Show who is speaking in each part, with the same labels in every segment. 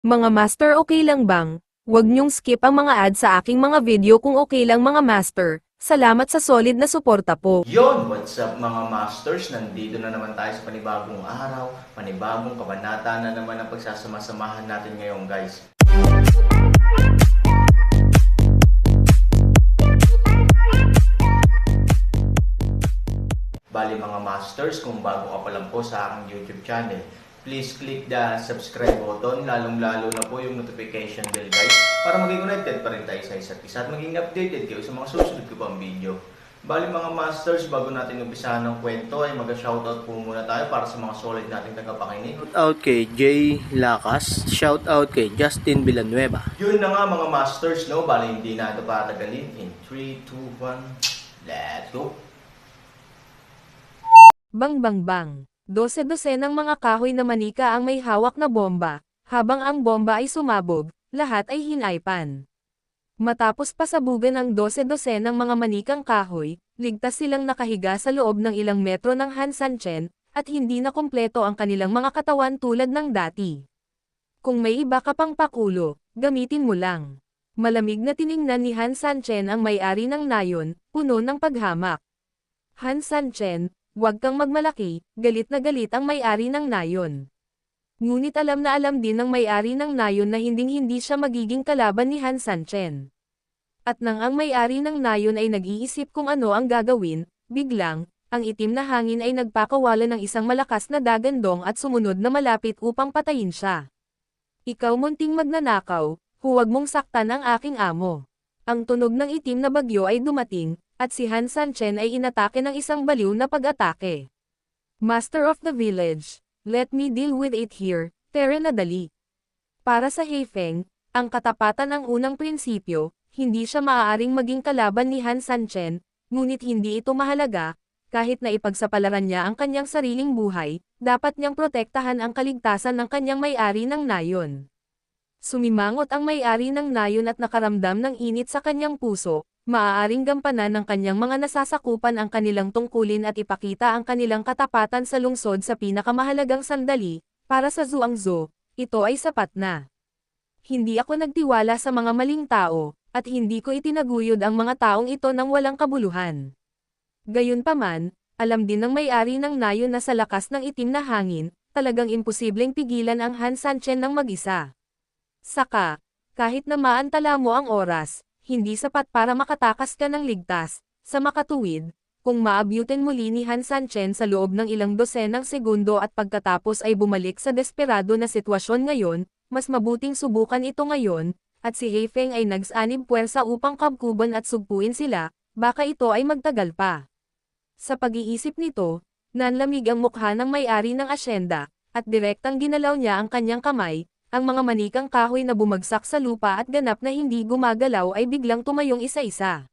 Speaker 1: Mga master, okay lang bang? Huwag niyong skip ang mga ad sa aking mga video kung okay lang mga master. Salamat sa solid na suporta po.
Speaker 2: Yon, what's up mga masters? Nandito na naman tayo sa panibagong araw, panibagong kabanata na naman ang pagsasama-samahan natin ngayon guys. Bali mga masters, kung bago ka pa lang po sa aking YouTube channel, please click the subscribe button, lalong-lalo na po yung notification bell guys, para maging connected pa rin tayo sa isa't isa at maging updated kayo sa mga susunod ko pang video. Bali mga masters, bago natin umpisahan ng kwento ay mag-shoutout po muna tayo para sa mga solid nating tagapakinig.
Speaker 3: Shoutout kay Jay Lacas, shoutout kay Justin Villanueva.
Speaker 2: Yun na nga mga masters, no? Bali hindi na ito patagalin. In 3, 2, 1, let's go!
Speaker 1: Bang bang bang. Dose-dose ng mga kahoy na manika ang may hawak na bomba. Habang ang bomba ay sumabog, lahat ay hinaypan. Matapos pasabugan ang dose-dose ng mga manikang kahoy, ligtas silang nakahiga sa loob ng ilang metro ng Han Sanchen, at hindi na kumpleto ang kanilang mga katawan tulad ng dati. Kung may iba ka pang pakulo, gamitin mo lang. Malamig na tiningnan ni Han Sanchen ang may-ari ng nayon, puno ng paghamak. Han Sanchen, huwag kang magmalaki, galit na galit ang may-ari ng nayon. Ngunit alam na alam din ng may-ari ng nayon na hinding-hindi siya magiging kalaban ni Han Sanchen. At nang ang may-ari ng nayon ay nag-iisip kung ano ang gagawin, biglang, ang itim na hangin ay nagpakawala ng isang malakas na dagandong at sumunod na malapit upang patayin siya. Ikaw munting magnanakaw, huwag mong saktan ang aking amo. Ang tunog ng itim na bagyo ay dumating, at si Han Sanchen ay inatake ng isang baliw na pag-atake. Master of the village, let me deal with it here, tere na dali. Para sa Heifeng, ang katapatan ang unang prinsipyo, hindi siya maaaring maging kalaban ni Han Sanchen, ngunit hindi ito mahalaga, kahit na ipagsapalaran niya ang kanyang sariling buhay, dapat niyang protektahan ang kaligtasan ng kanyang may-ari ng nayon. Sumimangot ang may-ari ng nayon at nakaramdam ng init sa kanyang puso, maaaring gampanan ng kanyang mga nasasakupan ang kanilang tungkulin at ipakita ang kanilang katapatan sa lungsod sa pinakamahalagang sandali, para sa Zhuangzhou, ito ay sapat na. Hindi ako nagtiwala sa mga maling tao, at hindi ko itinaguyod ang mga taong ito ng walang kabuluhan. Gayunpaman, alam din ng may-ari ng nayon na sa lakas ng itim na hangin, talagang imposibleng pigilan ang Han Sanchen ng mag-isa. Saka, kahit na maantala mo ang oras, hindi sapat para makatakas ka ng ligtas, sa makatuwid, kung maabyutin muli ni Han Sanchen sa loob ng ilang dosenang segundo at pagkatapos ay bumalik sa desperado na sitwasyon ngayon, mas mabuting subukan ito ngayon, at si Heifeng ay nagsanib puwersa upang kabkuban at sugpuin sila, baka ito ay magtagal pa. Sa pag-iisip nito, nanlamig ang mukha ng may-ari ng asyenda, at direktang ginalaw niya ang kanyang kamay, ang mga manikang kahoy na bumagsak sa lupa at ganap na hindi gumagalaw ay biglang tumayong isa-isa.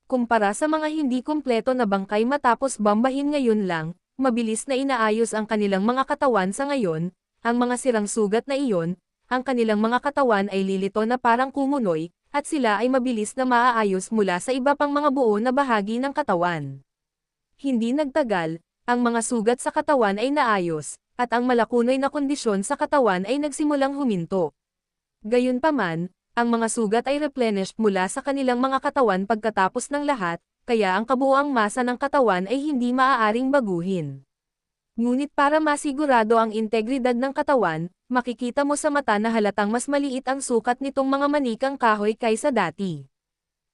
Speaker 1: Kumpara sa mga hindi kumpleto na bangkay matapos bambahin ngayon lang, mabilis na inaayos ang kanilang mga katawan sa ngayon, ang mga sirang sugat na iyon, ang kanilang mga katawan ay lilito na parang kumunoy, at sila ay mabilis na maaayos mula sa iba pang mga buo na bahagi ng katawan. Hindi nagtagal, ang mga sugat sa katawan ay naayos, at ang malakunoy na kondisyon sa katawan ay nagsimulang huminto. Gayunpaman, ang mga sugat ay replenished mula sa kanilang mga katawan pagkatapos ng lahat, kaya ang kabuuang masa ng katawan ay hindi maaaring baguhin. Ngunit para masigurado ang integridad ng katawan, makikita mo sa mata na halatang mas maliit ang sukat nitong mga manikang kahoy kaysa dati.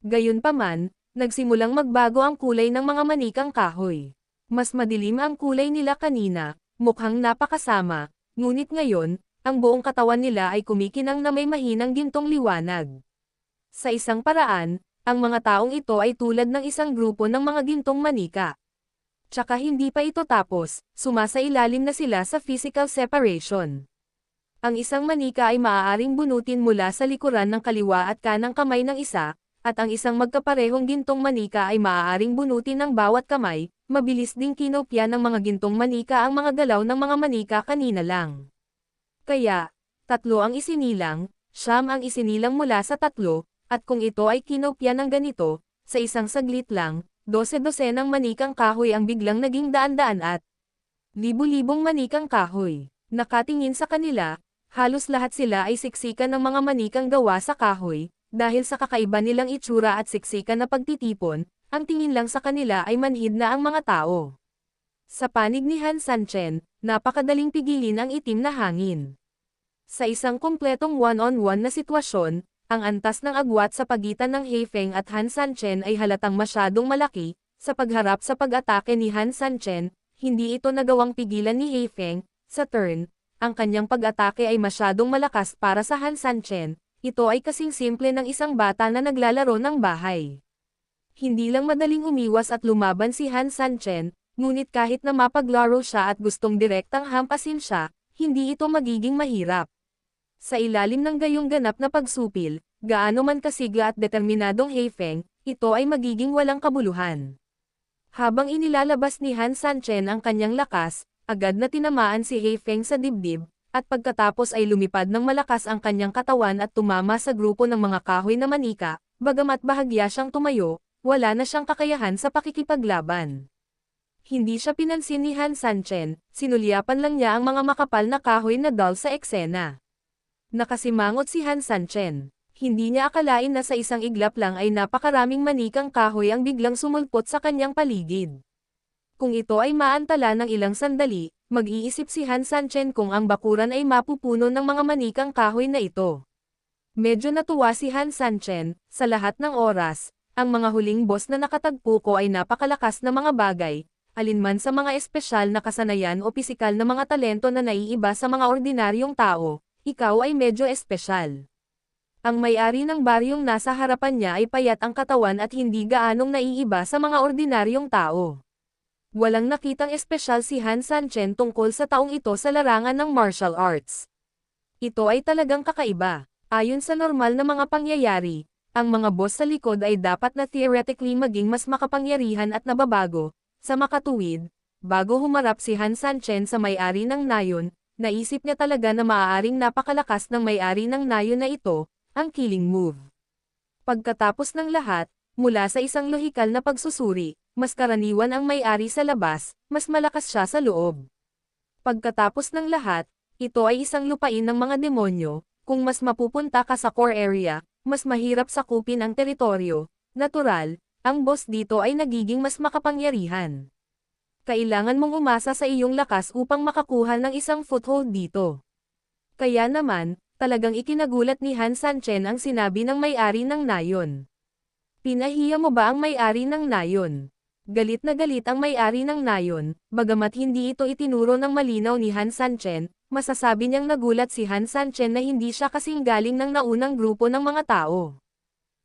Speaker 1: Gayunpaman, nagsimulang magbago ang kulay ng mga manikang kahoy. Mas madilim ang kulay nila kanina, mukhang napakasama, ngunit ngayon, ang buong katawan nila ay kumikinang na may mahinang gintong liwanag. Sa isang paraan, ang mga taong ito ay tulad ng isang grupo ng mga gintong manika. Tsaka hindi pa ito tapos, sumasailalim na sila sa physical separation. Ang isang manika ay maaaring bunutin mula sa likuran ng kaliwa at kanang kamay ng isa, at ang isang magkaparehong gintong manika ay maaaring bunutin ng bawat kamay, mabilis ding kinopya ng mga gintong manika ang mga galaw ng mga manika kanina lang. Kaya, 3 ang isinilang, 9 ang isinilang mula sa 3, at kung ito ay kinopya ng ganito, sa isang saglit lang, 12 ng manikang kahoy ang biglang naging daan-daan at libu-libong manikang kahoy. Nakatingin sa kanila, Halos lahat sila ay siksikan ng mga manikang gawa sa kahoy, dahil sa kakaiba nilang itsura at siksikan na pagtitipon, ang tingin lang sa kanila ay manhid na ang mga tao. Sa panig ni Han Sanchen, napakadaling pigilin ang itim na hangin. Sa isang kumpletong one-on-one na sitwasyon, ang antas ng agwat sa pagitan ng Heifeng at Han Sanchen ay halatang masyadong malaki. Sa pagharap sa pag-atake ni Han Sanchen, hindi ito nagawang pigilan ni Heifeng. Sa turn, ang kanyang pag-atake ay masyadong malakas para sa Han Sanchen. Ito ay kasing simple ng isang bata na naglalaro ng bahay. Hindi lang madaling umiwas at lumaban si Han Sanchen, ngunit kahit na mapaglaro siya at gustong direktang hampasin siya, hindi ito magiging mahirap. Sa ilalim ng gayong ganap na pagsupil, gaano man kasigla at determinadong Heifeng, ito ay magiging walang kabuluhan. Habang inilalabas ni Han Sanchen ang kanyang lakas, agad na tinamaan si Heifeng sa dibdib, at pagkatapos ay lumipad ng malakas ang kanyang katawan at tumama sa grupo ng mga kahoy na manika, bagamat bahagya siyang tumayo, wala na siyang kakayahan sa pakikipaglaban. Hindi siya pinansin ni Han Sanchen, sinulyapan lang niya ang mga makapal na kahoy na dal sa eksena. Nakasimangot si Han Sanchen. Hindi niya akalain na sa isang iglap lang ay napakaraming manikang kahoy ang biglang sumulpot sa kanyang paligid. Kung ito ay maantala ng ilang sandali, mag-iisip si Han Sanchen kung ang bakuran ay mapupuno ng mga manikang kahoy na ito. Medyo natuwa si Han Sanchen, sa lahat ng oras, ang mga huling boss na nakatagpo ko ay napakalakas na mga bagay, alinman sa mga espesyal na kasanayan o pisikal na mga talento na naiiba sa mga ordinaryong tao, ikaw ay medyo espesyal. Ang may-ari ng baryong nasa harapan niya ay payat ang katawan at hindi gaanong naiiba sa mga ordinaryong tao. Walang nakitang espesyal si Han Sanchen tungkol sa taong ito sa larangan ng martial arts. Ito ay talagang kakaiba. Ayon sa normal na mga pangyayari, ang mga boss sa likod ay dapat na theoretically maging mas makapangyarihan at nababago. Sa makatuwid, bago humarap si Han Sanchen sa may-ari ng nayon, naisip niya talaga na maaaring napakalakas ng may-ari ng nayon na ito, ang killing move. Pagkatapos ng lahat, mula sa isang lohikal na pagsusuri, mas karaniwan ang may-ari sa labas, mas malakas siya sa loob. Pagkatapos ng lahat, ito ay isang lupain ng mga demonyo, kung mas mapupunta ka sa core area, mas mahirap sakupin ang teritoryo. Natural, ang boss dito ay nagiging mas makapangyarihan. Kailangan mong umasa sa iyong lakas upang makakuha ng isang foothold dito. Kaya naman, talagang ikinagulat ni Han Sanchen ang sinabi ng may-ari ng nayon. Pinahiya mo ba ang may-ari ng nayon? Galit na galit ang may-ari ng nayon, bagamat hindi ito itinuro ng malinaw ni Han Sanchen, masasabi niyang nagulat si Han Sanchen na hindi siya kasing galing ng naunang grupo ng mga tao.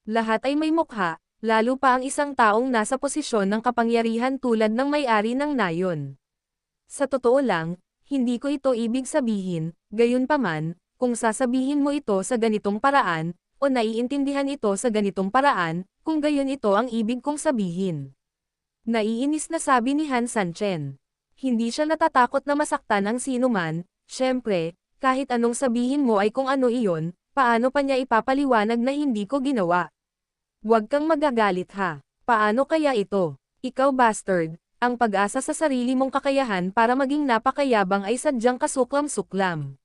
Speaker 1: Lahat ay may mukha, lalo pa ang isang taong nasa posisyon ng kapangyarihan tulad ng may-ari ng nayon. Sa totoo lang, hindi ko ito ibig sabihin, gayunpaman, kung sasabihin mo ito sa ganitong paraan, o naiintindihan ito sa ganitong paraan, kung gayon ito ang ibig kong sabihin. Naiinis na sabi ni Han Sanchen. Hindi siya natatakot na masaktan ang sinuman, syempre, kahit anong sabihin mo ay kung ano iyon, paano pa niya ipapaliwanag na hindi ko ginawa? Huwag kang magagalit ha. Paano kaya ito? Ikaw bastard, ang pag-asa sa sarili mong kakayahan para maging napakayabang ay sadyang kasuklam-suklam.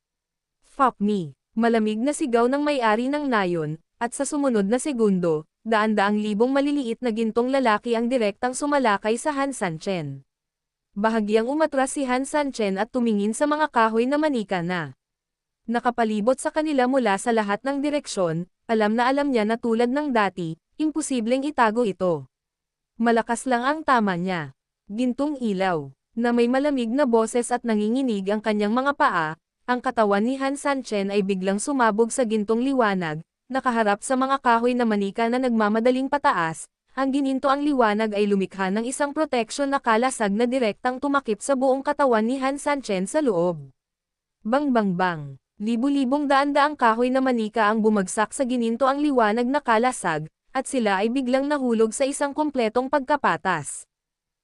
Speaker 1: Fuck me. Malamig na sigaw ng may-ari ng nayon, at sa sumunod na segundo, daan-daang libong maliliit na gintong lalaki ang direktang sumalakay sa Han Sanchen. Bahagyang umatras si Han Sanchen at tumingin sa mga kahoy na manika na nakapalibot sa kanila mula sa lahat ng direksyon. Alam na alam niya na tulad ng dati, imposibleng itago ito. Malakas lang ang tama niya. Gintong ilaw, na may malamig na boses at nanginginig ang kanyang mga paa, ang katawan ni Han Sanchen ay biglang sumabog sa gintong liwanag, nakaharap sa mga kahoy na manika na nagmamadaling pataas. Ang gininto ang liwanag ay lumikha ng isang proteksyon na kalasag na direktang tumakip sa buong katawan ni Han Sanchen sa loob. Bang bang bang. Libu-libong daan-daang kahoy na manika ang bumagsak sa gininto ang liwanag na kalasag, at sila ay biglang nahulog sa isang kompletong pagkapatas.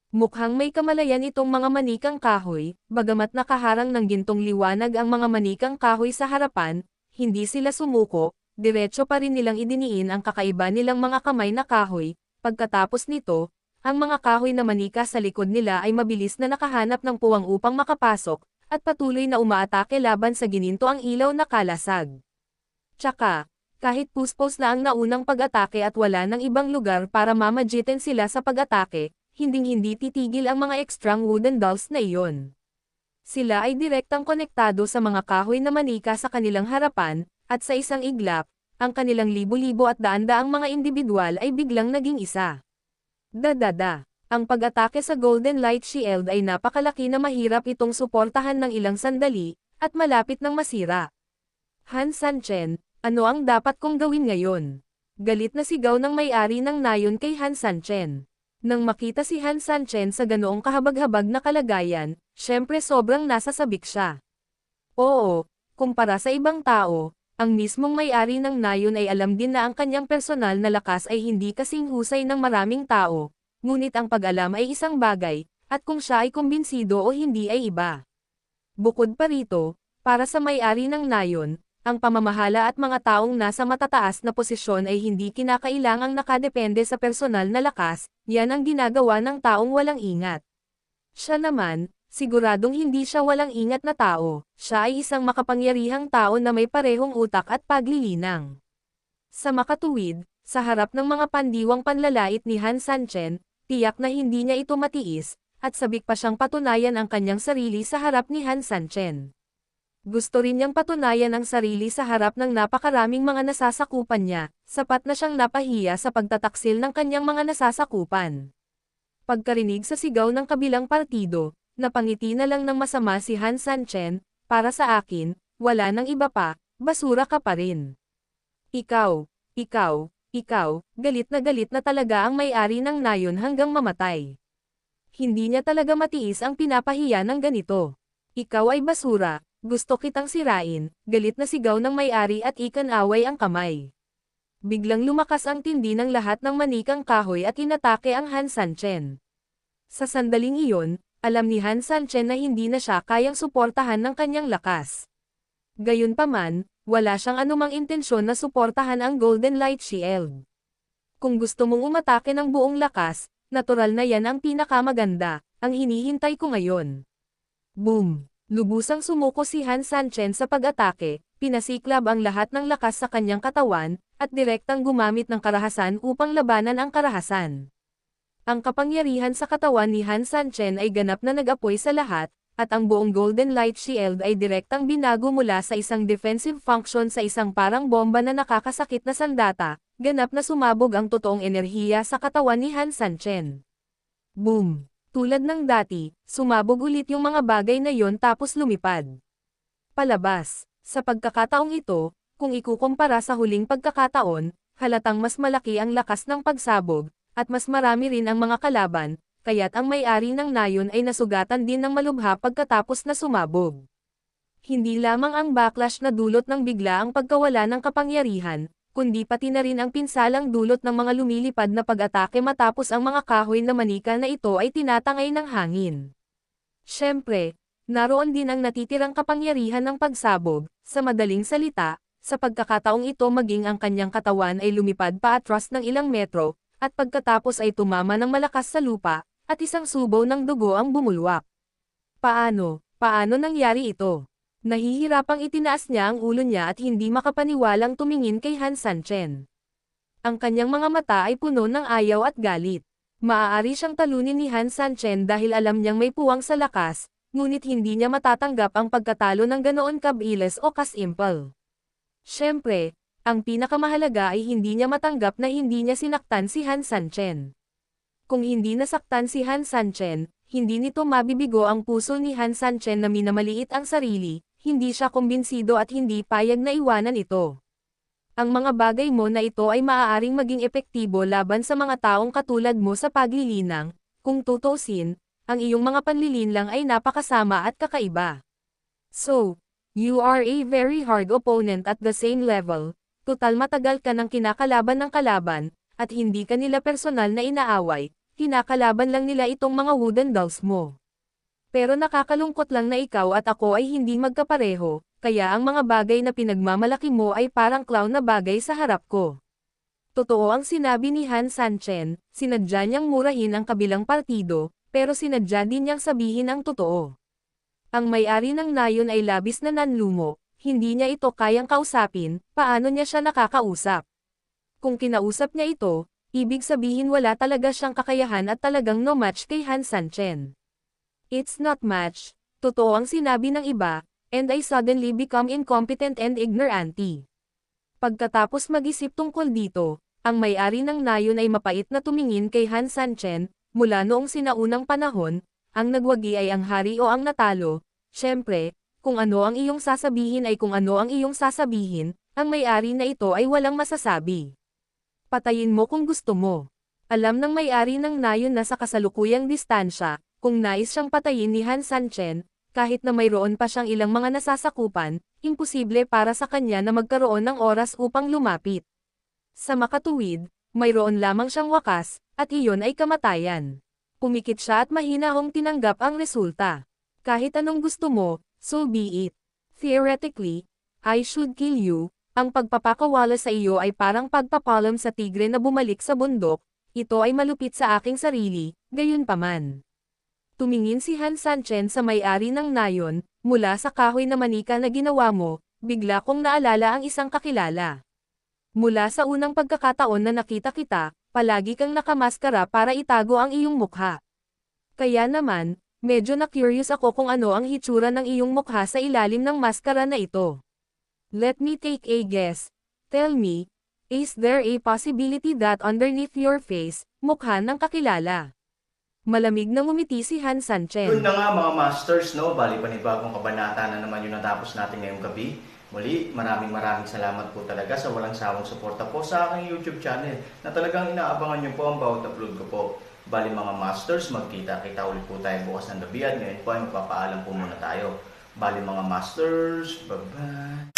Speaker 1: Mukhang may kamalayan itong mga manikang kahoy, bagamat nakaharang ng gintong liwanag ang mga manikang kahoy sa harapan, hindi sila sumuko, diretso pa rin nilang idiniin ang kakaiba nilang mga kamay na kahoy. Pagkatapos nito, ang mga kahoy na manika sa likod nila ay mabilis na nakahanap ng puwang upang makapasok, at patuloy na umaatake laban sa gininto ang ilaw na kalasag. Tsaka, kahit puspos na ang naunang pag-atake at wala ng ibang lugar para mamagitin sila sa pag-atake, hinding-hindi titigil ang mga extrang wooden dolls na iyon. Sila ay direktang konektado sa mga kahoy na manika sa kanilang harapan, at sa isang iglap, ang kanilang libo-libo at daan-daang mga individual ay biglang naging isa. Dadada. Ang pag-atake sa Golden Light Shield ay napakalaki na mahirap itong suportahan ng ilang sandali, at malapit nang masira. Han Sanchen, ano ang dapat kong gawin ngayon? Galit na sigaw ng may-ari ng nayon kay Han Sanchen. Nang makita si Han Sanchen sa ganoong kahabag-habag na kalagayan, syempre sobrang nasasabik siya. Oo, kumpara sa ibang tao, ang mismong may-ari ng nayon ay alam din na ang kanyang personal na lakas ay hindi kasing husay ng maraming tao, ngunit ang pag-alam ay isang bagay, at kung siya ay kumbinsido o hindi ay iba. Bukod pa rito, para sa may-ari ng nayon, ang pamamahala at mga taong nasa matataas na posisyon ay hindi kinakailangang nakadepende sa personal na lakas, yan ang ginagawa ng taong walang ingat. Siya naman, siguradong hindi siya walang ingat na tao, siya ay isang makapangyarihang tao na may parehong utak at paglilinang. Sa makatuwid, sa harap ng mga pandiwang panlalait ni Han Sanchen, tiyak na hindi niya ito matiis, at sabik pa siyang patunayan ang kanyang sarili sa harap ni Han Sanchen. Gusto rin niyang patunayan ang sarili sa harap ng napakaraming mga nasasakupan niya, sapat na siyang napahiya sa pagtataksil ng kanyang mga nasasakupan. Pagkarinig sa sigaw ng kabilang partido, napangiti na lang ng masama si Han Sanchen, para sa akin, wala nang iba pa, basura ka pa rin. Ikaw, galit na talaga ang may-ari ng nayon hanggang mamatay. Hindi niya talaga matiis ang pinapahiya ng ganito. Ikaw ay basura. Gusto kitang sirain, galit na sigaw ng may-ari at ikan-away ang kamay. Biglang lumakas ang tindi ng lahat ng manikang kahoy at inatake ang Han Sanchen. Sa sandaling iyon, alam ni Han Sanchen na hindi na siya kayang suportahan ng kanyang lakas. Gayunpaman, wala siyang anumang intensyon na suportahan ang Golden Light Shield. Kung gusto mong umatake ng buong lakas, natural na yan ang pinakamaganda, ang hinihintay ko ngayon. Boom! Lubusang sumuko si Han Sanchen sa pag-atake, pinasiklab ang lahat ng lakas sa kanyang katawan, at direktang gumamit ng karahasan upang labanan ang karahasan. Ang kapangyarihan sa katawan ni Han Sanchen ay ganap na nag-apoy sa lahat, at ang buong Golden Light Shield ay direktang binago mula sa isang defensive function sa isang parang bomba na nakakasakit na sandata, ganap na sumabog ang totoong enerhiya sa katawan ni Han Sanchen. Boom! Tulad ng dati, sumabog ulit yung mga bagay na yon tapos lumipad. Palabas, sa pagkakataong ito, kung ikukumpara sa huling pagkakataon, halatang mas malaki ang lakas ng pagsabog, at mas marami rin ang mga kalaban, kaya't ang may-ari ng nayon ay nasugatan din ng malubha pagkatapos na sumabog. Hindi lamang ang backlash na dulot ng bigla ang pagkawala ng kapangyarihan, kundi pati na rin ang pinsalang dulot ng mga lumilipad na pag-atake matapos ang mga kahoy na manika na ito ay tinatangay ng hangin. Siyempre, naroon din ang natitirang kapangyarihan ng pagsabog, sa madaling salita, sa pagkakataong ito maging ang kanyang katawan ay lumipad pa atras ng ilang metro, at pagkatapos ay tumama ng malakas sa lupa, at isang subaw ng dugo ang bumulwak. Paano nangyari ito? Nahihirapang itinaas niya ang ulo niya at hindi makapaniwalang tumingin kay Han Sanchen. Ang kanyang mga mata ay puno ng ayaw at galit. Maaari siyang talunin ni Han Sanchen dahil alam niyang may puwang sa lakas, ngunit hindi niya matatanggap ang pagkatalo ng ganoon kabilis o kasimple. Siyempre, ang pinakamahalaga ay hindi niya matanggap na hindi niya sinaktan si Han Sanchen. Kung hindi nasaktan si Han Sanchen, hindi nito mabibigo ang puso ni Han Sanchen na minamaliit ang sarili, hindi siya kumbinsido at hindi payag na iwanan ito. Ang mga bagay mo na ito ay maaaring maging epektibo laban sa mga taong katulad mo sa paglilinang, kung tutusin, ang iyong mga panlilinlang ay napakasama at kakaiba. So, you are a very hard opponent at the same level, total matagal ka nang kinakalaban ng kalaban, at hindi ka nila personal na inaaway, kinakalaban lang nila itong mga wooden dolls mo. Pero nakakalungkot lang na ikaw at ako ay hindi magkapareho, kaya ang mga bagay na pinagmamalaki mo ay parang clown na bagay sa harap ko. Totoo ang sinabi ni Han Sanchen, sinadya niyang murahin ang kabilang partido, pero sinadya din niyang sabihin ang totoo. Ang may-ari ng nayon ay labis na nanlumo, hindi niya ito kayang kausapin, paano niya siya nakakausap? Kung kinausap niya ito, ibig sabihin wala talaga siyang kakayahan at talagang no match kay Han Sanchen. It's not match, totoo ang sinabi ng iba, and I suddenly become incompetent and ignorant. Pagkatapos mag-isip tungkol dito, ang may-ari ng nayon ay mapait na tumingin kay Han Sanchen, mula noong sinaunang panahon, ang nagwagi ay ang hari o ang natalo. Siyempre, kung ano ang iyong sasabihin ay kung ano ang iyong sasabihin, ang may-ari na ito ay walang masasabi. Patayin mo kung gusto mo. Alam ng may-ari ng nayon na sa kasalukuyang distansya, kung nais siyang patayin ni Han Sanchen, kahit na mayroon pa siyang ilang mga nasasakupan, imposible para sa kanya na magkaroon ng oras upang lumapit. Sa makatuwid, mayroon lamang siyang wakas, at iyon ay kamatayan. Pumikit siya at mahinahong tinanggap ang resulta. Kahit anong gusto mo, so be it. Theoretically, I should kill you. Ang pagpapakawala sa iyo ay parang pagpapalam sa tigre na bumalik sa bundok, ito ay malupit sa aking sarili, gayunpaman. Tumingin si Han Sanchen sa may-ari ng nayon, mula sa kahoy na manika na ginawa mo, bigla kong naalala ang isang kakilala. Mula sa unang pagkakataon na nakita kita, palagi kang nakamaskara para itago ang iyong mukha. Kaya naman, medyo na-curious ako kung ano ang hitsura ng iyong mukha sa ilalim ng maskara na ito. Let me take a guess. Tell me, is there a possibility that underneath your face, mukha ng kakilala? Malamig na ngumiti si Han Sanchen.
Speaker 2: Yun na nga mga masters, no? Bali panibagong kabanata na naman yung natapos natin ngayong gabi. Muli, maraming salamat po talaga sa walang sawang suporta po sa aking YouTube channel na talagang inaabangan nyo po ang bawat upload ko po. Bali mga masters, magkita-kita ulit po tayo bukas ng gabi at ngayon po ay magpapaalam po muna tayo. Bali mga masters, bye-bye!